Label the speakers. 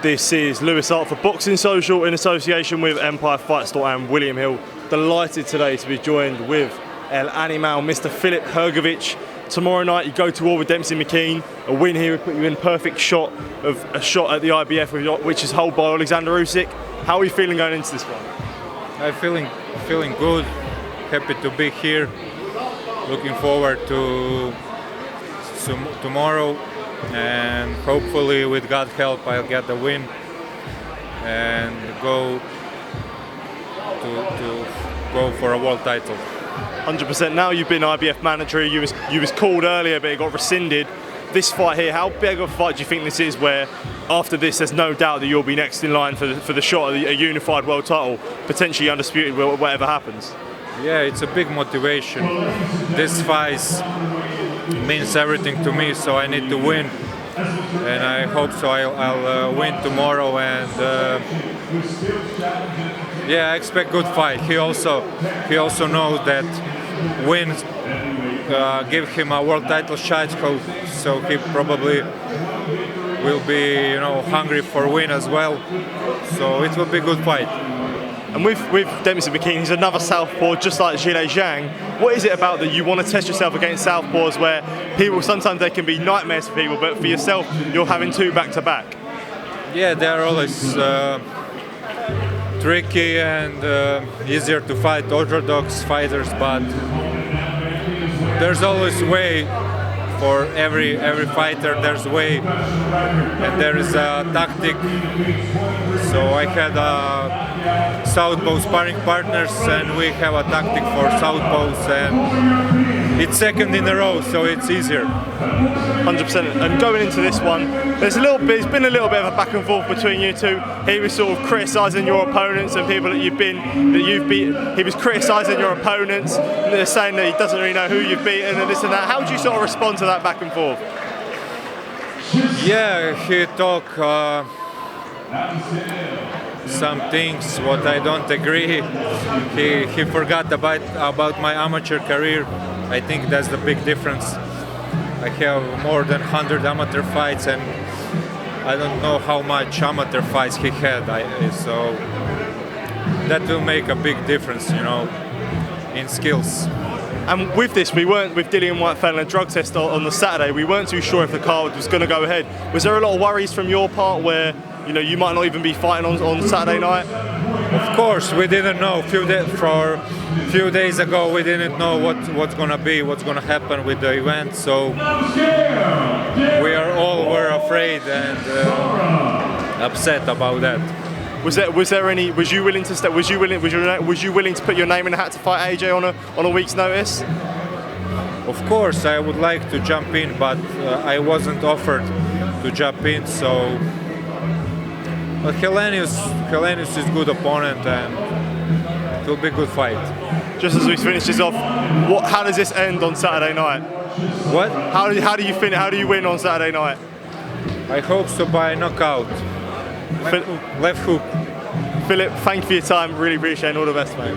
Speaker 1: This is Lewis Hart for Boxing Social in association with Empire Fight Store and William Hill. Delighted today to be joined with El Animal, Mr. Filip Hrgovic. Tomorrow night you go to war with Dempsey McKean. A win here would put you in perfect shot of a shot at the IBF, which is held by Oleksandr Usyk. How are you feeling going into this one?
Speaker 2: I'm feeling good. Happy to be here. Looking forward to tomorrow. And hopefully, with God's help, I'll get the win and go for a world title.
Speaker 1: 100%. Now you've been IBF Mandatory. You was called earlier, but it got rescinded. This fight here, how big of a fight do you think this is? Where after this, there's no doubt that you'll be next in line for the shot at a unified world title, potentially undisputed, whatever happens.
Speaker 2: Yeah, it's a big motivation. This fight means everything to me, so I need to win, and I hope so. I'll win tomorrow, and yeah, I expect good fight. He also knows that wins give him a world title shot, so he probably will be, hungry for win as well. So it will be a good fight.
Speaker 1: And with Dempsey McKean, he's another southpaw, just like Zhilei Zhang. What is it about that you want to test yourself against southpaws, where people sometimes they can be nightmares for people, but for yourself, you're having two back to back?
Speaker 2: Yeah, they're always tricky and easier to fight orthodox fighters, but there's always way for every fighter. There's a way, and there is a tactic. So I had southpaw sparring partners, and we have a tactic for southpaws, and it's second in a row, so it's easier.
Speaker 1: 100%. And going into this one, there's been a little bit of a back and forth between you two. He was sort of criticising your opponents and people that you've beaten. He was criticising your opponents, and they're saying that he doesn't really know who you've beaten and this and that. How do you sort of respond to that back and forth?
Speaker 2: Yeah, he talked some things what I don't agree. He forgot about my amateur career. I think that's the big difference. I have more than 100 amateur fights, and I don't know how much amateur fights he had. So that will make a big difference, in skills.
Speaker 1: And with this, we weren't, with Dillian White failing a drug test on the Saturday, we weren't too sure if the card was going to go ahead. Was there a lot of worries from your part where, you might not even be fighting on Saturday night?
Speaker 2: Of course, we didn't know. For a few days ago, we didn't know what's going to happen with the event. So we were afraid and upset about that.
Speaker 1: Was you willing to put your name in the hat to fight AJ on a week's notice?
Speaker 2: Of course, I would like to jump in, but I wasn't offered to jump in. So, but Hellenius is a good opponent, and it will be a good fight.
Speaker 1: Just as we finish this off, how does this end on Saturday night?
Speaker 2: What?
Speaker 1: How do you finish? How do you win on Saturday night?
Speaker 2: I hope so by knockout. Left hook.
Speaker 1: Filip, thank you for your time. Really appreciate it. All the best, mate.